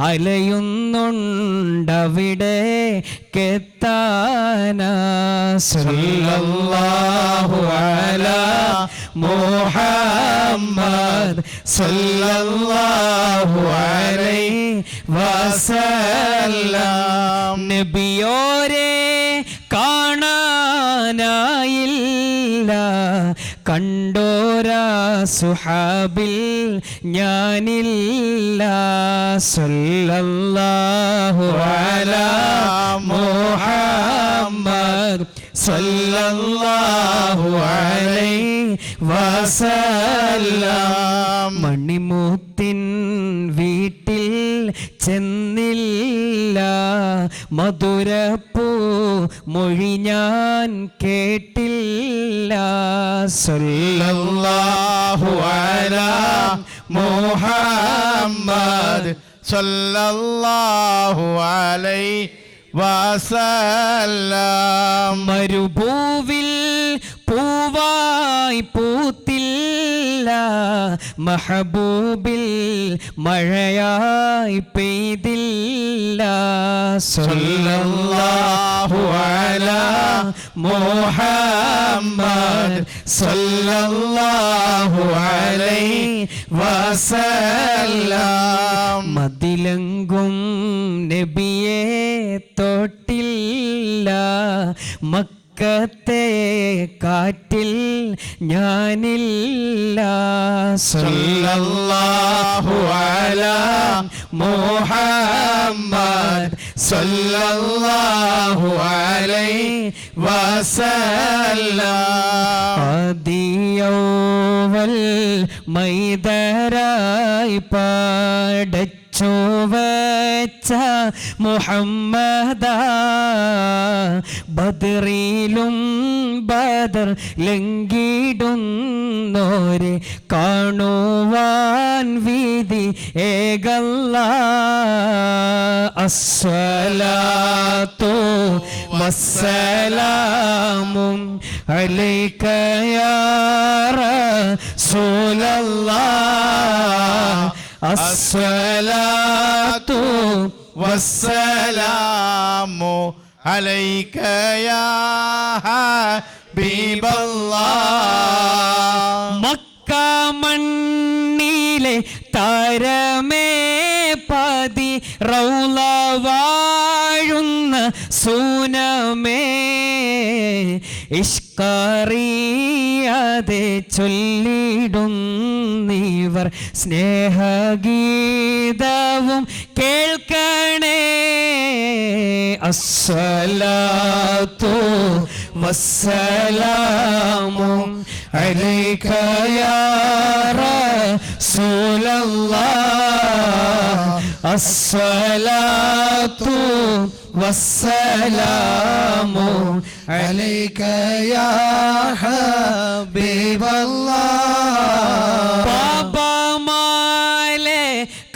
അലയുന്നുണ്ടവിടെ കെത്താനാ. സല്ലല്ലാഹു അലാ മുഹമ്മദ് സല്ലല്ലാഹു അലൈഹി വസല്ലം. നബിയോരെ കാണാനായില്ല, കണ്ടോരാ സുഹാബിൽ ഞാനില്ല. സല്ലല്ലാഹു അലാ മുഹമ്മദ് സല്ലല്ലാഹു അലൈഹി വസല്ലം. മണിമുത്തിൻ വീട്ടിൽ ചെന്നില്ല, മധുരപ്പൂ മൊഴി ഞാൻ കേട്ടില്ല. സല്ലല്ലാഹു അലാ മുഹമ്മദ് സല്ലല്ലാഹു അലൈഹി വസല്ലം. മരുഭൂവിൽ പൂവായി പൂത്തില്ല, മഹബൂബിൽ മഴയായി പെയ്തില്ല. സല്ലല്ലാഹു അലാ മുഹമ്മദ് സല്ലല്ലാഹു അലൈഹി വസല്ലം. മതിലങ്കും നബിയെ തൊട്ടില്ല, മക്കത്തെ കാറ്റിൽ ഞാനില്ല. സല്ലല്ലാഹു അലാ മുഹമ്മദ് സല്ലല്ലാഹു അലൈഹി വസല്ലം. ആദിയൗവൽ മൈദരായി പാടച്ചോവച്ച മുഹമ്മദ, ബദറിലും ബദർ ലംഘിടുന്നോരെ കാണുവാൻ വിധി ഏകല്ല. അസ്സലാത്തു വസ്സലാമു അലൈക യാ റസൂലല്ലാഹ്. അസ്സലാത്തു വസ്സലാമു അലൈക യാ ഹബീബല്ലാഹ്. മക്ക മണ്ണിലെ താരമേ പതി റൗള വാഴുന്ന സൂനമേ, ഇഷ്കറിയാതെ ചൊല്ലിടുന്നിവർ സ്നേഹഗീതവും കേൾക്കണേ. അസ്സലാത്തു വസ്സലാമു അലൈക യാ റസൂലല്ലാഹ്. അസ്സലാത്തു വസ്സലാമു അലൈക യാ ഹബീബല്ലാഹ്. പാപമാലെ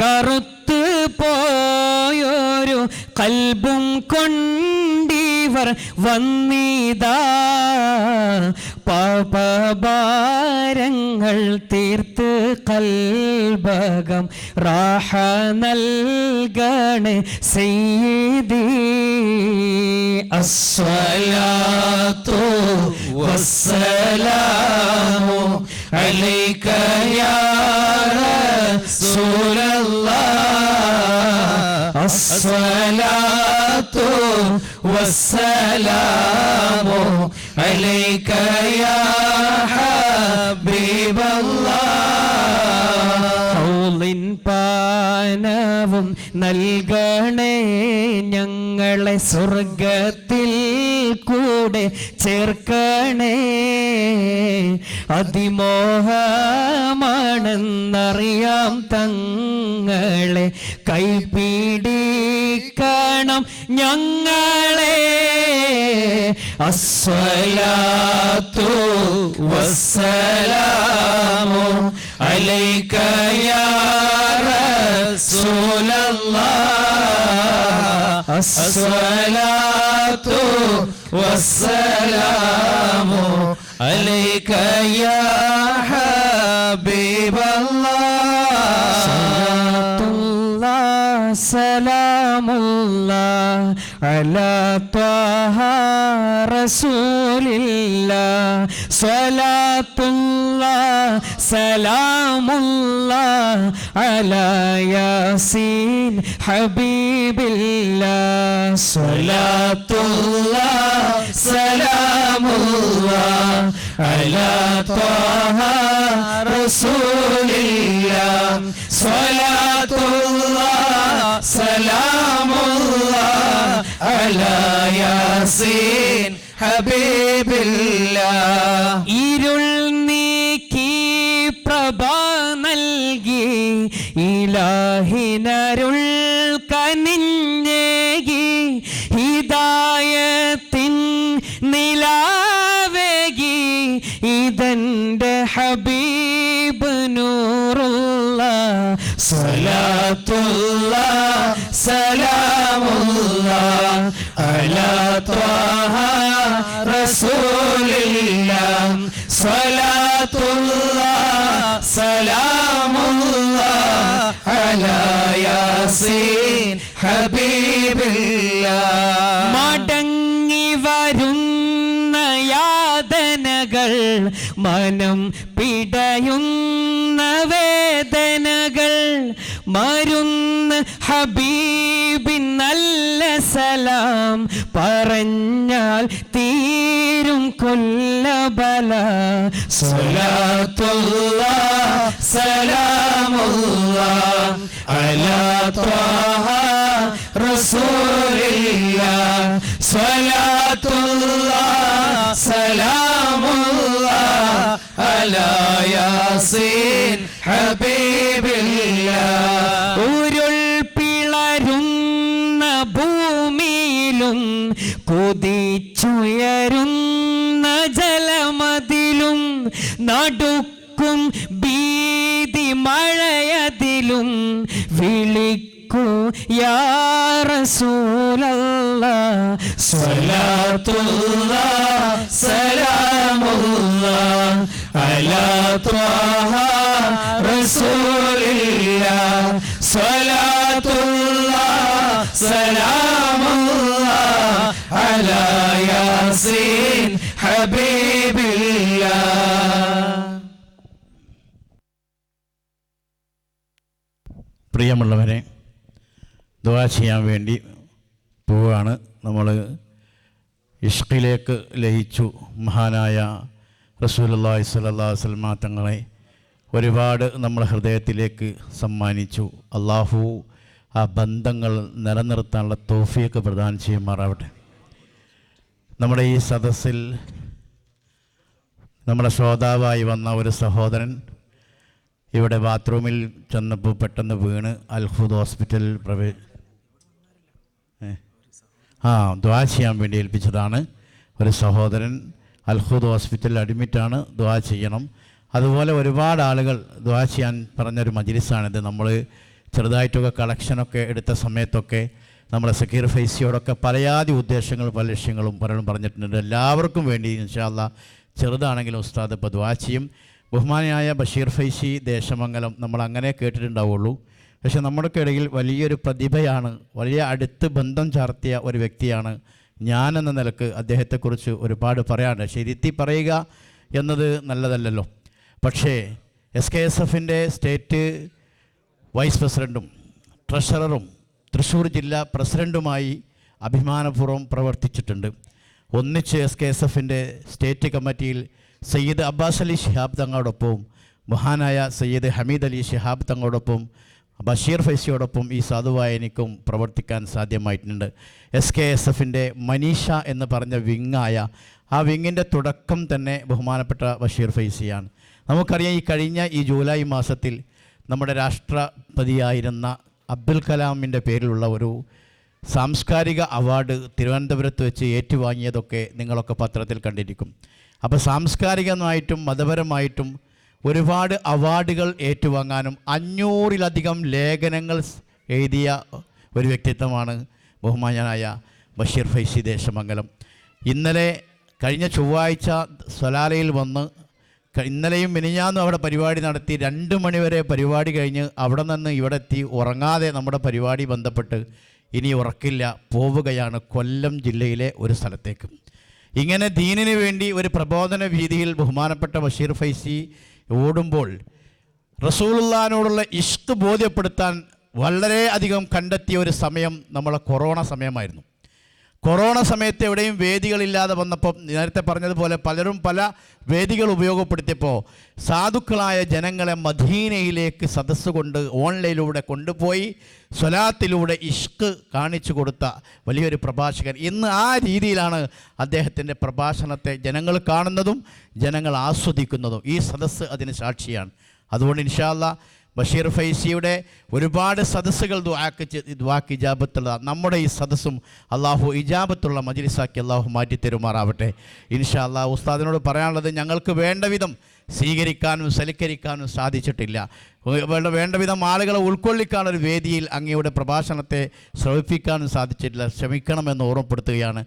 കറുത്ത് പോയൊരു കൽബും കൊണ്ടിവർ വന്നിതാ, പാപഭാരങ്ങൾ തീർത്ത് കൽബകം റാഹ നൽകണേ സയ്യിദി. അസ്സലാത്തു വസ്സലാമു അലൈക യാ റസൂലല്ലാഹ്. അസ്സലാത്തു വസ്സലാമു അലൈക യാ ഹബീബല്ലാഹ്. ഹൗളിൻ പാനവും നൽകണേ ഞങ്ങളെ സ്വർഗത്തിൽ കൂടെ ചേർക്കണേ. അതിമോഹമാണെന്നറിയാം തങ്ങളെ, കൈപിടിക്കണം ഞങ്ങളെ. അസ്സലാത്തു വസ്സലാമു അലൈക യാ റസൂലല്ലാഹ്. അസ്സലാത്തു വസ്സലാമു അലൈക യാ ഹബീബല്ലാഹ്. സലാമുല്ലാഹ് അലാ ത്വാഹ റസൂലില്ലാഹ് സ്വലാത്തുല്ലാഹ് സലാമുല്ലാഹ് അലാ യാസീൻ ഹബീബില്ലാഹ് സ്വലാത്തുല്ലാഹ് സലാമുല്ലാഹ് അലാ ത്വാഹ റസൂലില്ലാഹ് സ്വലാത്തുല്ലാഹ് സലാമുല്ലാഹ് അലാ യാസീൻ ഹബീബില്ലാഹ് ഇരുൾ നീക്കി പ്രഭ നൽകി ഇലാഹിനരുൾ കനിഞ്ഞേകി ഹിദായത്തിൻ നിലാവേകി ഇതെന്റെ ഹബീബ് നൂറുല്ലാഹ് സ്വലാത്തുല്ലാഹ് സലാമുല്ലാഹ് അലാ ത്വാഹ റസൂലില്ലാഹ് സ്വലാത്തുല്ലാഹ് സലാമുല്ലാഹ് അലാ യാസീൻ ഹബീബില്ലാഹ് മടങ്ങി വരുന്ന യാതനകൾ മനം പിടയുന്ന വേദനകൾ മരുന്ന് ഹബീബിൻ നല്ല സലാം പറഞ്ഞാൽ തീരും കൊല്ലബല സ്വലാത്തുല്ലാഹ് സലാമുല്ലാഹ് അലാ ത്വാഹ റസൂലില്ലാഹ് സ്വലാത്തുല്ലാഹ് സലാമുല്ലാഹ് അലാ യാസീൻ ഹബീബില്ലാഹ് ഉരുൾ പിളരുന്ന ഭൂമിയിലും കുതിച്ചുയരുന്ന ജലമതിലും നടുക്കും ഭീതി മഴയതിലും വിളിക്കൂ യാ റസൂലല്ലാഹ് സ്വലാത്തുല്ലാഹ് സലാമുല്ലാഹ് അലാ ത്വാഹ റസൂലില്ലാഹ് സ്വലാത്തുല്ലാഹ് സലാമുല്ലാഹ് അലാ യാസീൻ ഹബീബില്ലാഹ്. പ്രിയമുള്ളവരെ, ദുആ ചെയ്യാൻ വേണ്ടി പോവുകയാണ്. നമ്മൾ ഇഷ്കിലേക്ക് ലയിച്ചു. മഹാനായ റസൂലുള്ളാഹി സ്വല്ലല്ലാഹു അലൈഹി വസല്ലം തങ്ങളെ ഒരുപാട് നമ്മുടെ ഹൃദയത്തിലേക്ക് സമ്മാനിച്ചു. അള്ളാഹു ആ ബന്ധങ്ങൾ നിലനിർത്താനുള്ള തൗഫീഖ് പ്രദാനം ചെയ്യുമാറാവട്ടെ. നമ്മുടെ ഈ സദസ്സിൽ നമ്മുടെ ശ്രോതാവായി വന്ന ഒരു സഹോദരൻ ഇവിടെ ബാത്റൂമിൽ ചെന്നപ്പോൾ പെട്ടെന്ന് വീണ് അൽഹുദ് ഹോസ്പിറ്റലിൽ ദുആ ചെയ്യാൻ വേണ്ടി ഏൽപ്പിച്ചതാണ്. ഒരു സഹോദരൻ അൽഹുദ് ഹോസ്പിറ്റലിൽ അഡ്മിറ്റാണ്, ദുആ ചെയ്യണം. അതുപോലെ ഒരുപാട് ആളുകൾ ദുആ ചെയ്യാൻ പറഞ്ഞൊരു മജ്ലിസാണിത്. നമ്മൾ ചെറുതായിട്ടൊക്കെ കളക്ഷനൊക്കെ എടുത്ത സമയത്തൊക്കെ നമ്മുടെ സക്കീർ ഫൈസിയോടൊക്കെ പലയാതി ഉദ്ദേശങ്ങളും പല ലക്ഷ്യങ്ങളും പലരും പറഞ്ഞിട്ടുണ്ട്. എല്ലാവർക്കും വേണ്ടി ഇൻഷാ അല്ലാഹ് ചെറുതാണെങ്കിലും ഉസ്താദ് ഇപ്പോൾ ദുആ ചെയ്യും. ബഹുമാനിയായ ബഷീർ ഫൈസി ദേശമംഗലം നമ്മൾ അങ്ങനെ കേട്ടിട്ടുണ്ടാവുള്ളൂ. പക്ഷേ നമ്മുടെയൊക്കെ ഇടയിൽ വലിയൊരു പ്രതിഭയാണ്, വലിയ അടുത്ത് ബന്ധം ചാർത്തിയ ഒരു വ്യക്തിയാണ്. ഞാനെന്ന നിലക്ക് അദ്ദേഹത്തെക്കുറിച്ച് ഒരുപാട് പറയാനുണ്ട്. ശരിത്തി പറയുക എന്നത് നല്ലതല്ലല്ലോ. പക്ഷേ SKSFൻ്റെ സ്റ്റേറ്റ് വൈസ് പ്രസിഡൻറ്റും ട്രഷററും തൃശ്ശൂർ ജില്ലാ പ്രസിഡൻറ്റുമായി അഭിമാനപൂർവ്വം പ്രവർത്തിച്ചിട്ടുണ്ട്. ഒന്നിച്ച് SKSFൻ്റെ സ്റ്റേറ്റ് കമ്മിറ്റിയിൽ സയ്യിദ് അബ്ബാസ് അലി ശിഹാബ് തങ്ങളോടൊപ്പം മഹാനായ സയ്യിദ് ഹമീദ് അലി ശിഹാബ് തങ്ങളോടൊപ്പം ബഷീർ ഫൈസിയോടൊപ്പം ഈ സാധുവായ എനിക്കും പ്രവർത്തിക്കാൻ സാധ്യമായിട്ടുണ്ട്. SKSFൻ്റെ മനീഷ എന്ന് പറഞ്ഞ വിങ്ങായ ആ വിങ്ങിൻ്റെ തുടക്കം തന്നെ ബഹുമാനപ്പെട്ട ബഷീർ ഫൈസിയാണ്. നമുക്കറിയാം, ഈ ജൂലൈ മാസത്തിൽ നമ്മുടെ രാഷ്ട്രപതിയായിരുന്ന അബ്ദുൽ കലാമിൻ്റെ പേരിലുള്ള ഒരു സാംസ്കാരിക അവാർഡ് തിരുവനന്തപുരത്ത് വെച്ച് ഏറ്റുവാങ്ങിയതൊക്കെ നിങ്ങളൊക്കെ പത്രത്തിൽ കണ്ടിരിക്കും. അപ്പോൾ സാംസ്കാരികമായിട്ടും മതപരമായിട്ടും ഒരുപാട് അവാർഡുകൾ ഏറ്റുവാങ്ങാനും 500-ലധികം ലേഖനങ്ങൾ എഴുതിയ ഒരു വ്യക്തിത്വമാണ് ബഹുമാന്യനായ ബഷീർ ഫൈസി ദേശമംഗലം. കഴിഞ്ഞ ചൊവ്വാഴ്ച സ്വലാലയിൽ വന്ന് ഇന്നലെയും മിനിഞ്ഞാന്നും അവിടെ പരിപാടി നടത്തി 2 മണിവരെ പരിപാടി കഴിഞ്ഞ് അവിടെ നിന്ന് ഇവിടെ എത്തി ഉറങ്ങാതെ നമ്മുടെ പരിപാടി ബന്ധപ്പെട്ട് ഇനി ഉറക്കില്ല, പോവുകയാണ് കൊല്ലം ജില്ലയിലെ ഒരു സ്ഥലത്തേക്ക്. ഇങ്ങനെ ദീനിന് വേണ്ടി ഒരു പ്രബോധന വീതിയിൽ ബഹുമാനപ്പെട്ട ബഷീർ ഫൈസി ഓടുമ്പോൾ റസൂലുള്ളാഹിനോടുള്ള ഇഷ്ക് ബോധ്യപ്പെടുത്താൻ വളരെ അധികം കണ്ടെത്തിയ ഒരു സമയം നമ്മളെ കൊറോണ സമയമായിരുന്നു. കൊറോണ സമയത്ത് എവിടെയും വേദികളില്ലാതെ വന്നപ്പോൾ നേരത്തെ പറഞ്ഞതുപോലെ പലരും പല വേദികൾ ഉപയോഗപ്പെടുത്തിയപ്പോൾ സാധുക്കളായ ജനങ്ങളെ മദീനയിലേക്ക് സദസ്സ് കൊണ്ട് ഓൺലൈനിലൂടെ കൊണ്ടുപോയി സ്വലാത്തിലൂടെ ഇഷ്ക് കാണിച്ചു കൊടുത്ത വലിയൊരു പ്രഭാഷകൻ. ഇന്ന് ആ രീതിയിലാണ് അദ്ദേഹത്തിൻ്റെ പ്രഭാഷണത്തെ ജനങ്ങൾ കാണുന്നതും ജനങ്ങൾ ആസ്വദിക്കുന്നതും. ഈ സദസ്സ് അതിന് സാക്ഷിയാണ്. അതുകൊണ്ട് ഇൻഷാ അല്ലാഹ് ബഷീർ ഫൈസിയുടെ ഒരുപാട് സദസ്സുകൾ ദുആക്ക് ഇജാബത്തുള്ള നമ്മുടെ ഈ സദസ്സും അള്ളാഹു ഇജാബത്തുള്ള മജ്ലിസാക്കി അള്ളാഹു മാറ്റിത്തരുമാറാവട്ടെ. ഇൻഷാ അല്ലാഹ് ഉസ്താദിനോട് പറയാനുള്ളത്, ഞങ്ങൾക്ക് വേണ്ട വിധം സ്വീകരിക്കാനും സൽക്കരിക്കാനും സാധിച്ചിട്ടില്ല. വേണ്ട വിധം ആളുകളെ ഉൾക്കൊള്ളിക്കാനൊരു വേദിയിൽ അങ്ങയുടെ പ്രഭാഷണത്തെ ശ്രവിപ്പിക്കാനും സാധിച്ചിട്ടില്ല. ക്ഷമിക്കണമെന്ന് ഓർമ്മപ്പെടുത്തുകയാണ്.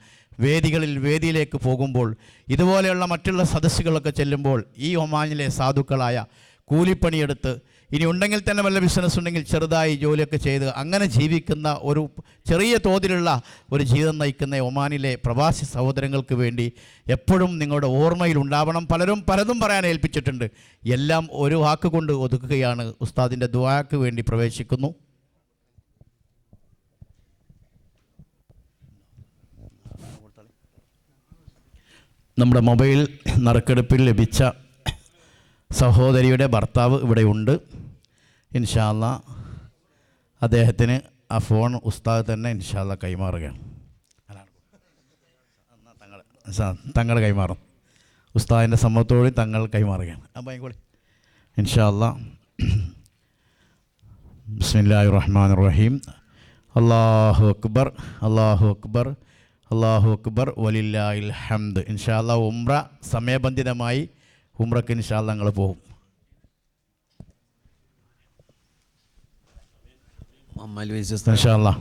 വേദിയിലേക്ക് പോകുമ്പോൾ ഇതുപോലെയുള്ള മറ്റുള്ള സദസ്സുകളൊക്കെ ചെല്ലുമ്പോൾ ഈ ഒമാനിലെ സാധുക്കളായ കൂലിപ്പണിയെടുത്ത് ഇനി ഉണ്ടെങ്കിൽ തന്നെ വല്ല ബിസിനസ് ഉണ്ടെങ്കിൽ ചെറുതായി ജോലിയൊക്കെ ചെയ്ത് അങ്ങനെ ജീവിക്കുന്ന ഒരു ചെറിയ തോതിലുള്ള ഒരു ജീവിതം നയിക്കുന്ന ഒമാനിലെ പ്രവാസി സഹോദരങ്ങൾക്ക് വേണ്ടി എപ്പോഴും നിങ്ങളുടെ ഓർമ്മയിൽ ഉണ്ടാവണം. പലതും പറയാൻ ഏൽപ്പിച്ചിട്ടുണ്ട്. എല്ലാം ഒരു വാക്ക് കൊണ്ട് ഒതുക്കുകയാണ്. ഉസ്താദിൻ്റെ ദുആക്ക് വേണ്ടി പ്രവേശിക്കുന്നു. നമ്മുടെ മൊബൈൽ നറുക്കെടുപ്പിൽ ലഭിച്ച സഹോദരിയുടെ ഭർത്താവ് ഇവിടെയുണ്ട്. ഇൻഷാ അല്ലാഹ് അദ്ദേഹത്തിന് ആ ഫോൺ ഉസ്താദ് തന്നെ ഇൻഷാ അല്ലാഹ് കൈമാറുകയാണ്. തങ്ങൾ കൈമാറും. ഉസ്താദിൻ്റെ സമ്മതത്തോടെ തങ്ങൾ കൈമാറുകയാണ്. അപ്പോൾ ഇൻഷാ അല്ലാഹ്. ബിസ്മില്ലാഹിർ റഹ്മാനിർ റഹീം. അല്ലാഹു അക്ബർ, അല്ലാഹു അക്ബർ, അല്ലാഹു അക്ബർ, വലില്ലാഹിൽ ഹംദ്. ഇൻഷാ അല്ലാഹ് ഉംറ സമയബന്ധിതമായി ഉംറക്ക് ഇൻഷാ അല്ലാഹ് ഞങ്ങൾ പോകും. ഇൻഷാ അല്ലാഹ്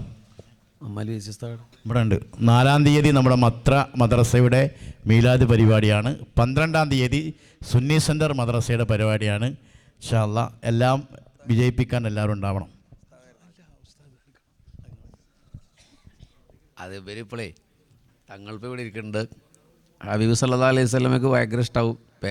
ഇവിടെ ഉണ്ട്. 4-ാം തീയതി നമ്മുടെ മത്ര മദ്രസയുടെ മീലാദ് പരിപാടിയാണ്. 12-ാം തീയതി സുന്നി സെൻറ്റർ മദ്രസയുടെ പരിപാടിയാണ്. ഇൻഷാ അല്ലാഹ് എല്ലാം വിജയിപ്പിക്കാൻ എല്ലാവരും ഉണ്ടാവണം. അത് ഇവരിപ്പോഴേ തങ്ങളിപ്പോൾ ഇവിടെ ഇരിക്കുന്നുണ്ട്. ഹബീബ് സല്ലല്ലാഹു അലൈഹി വസല്ലമയ്ക്ക് ഭയങ്കര ഇഷ്ടമാവും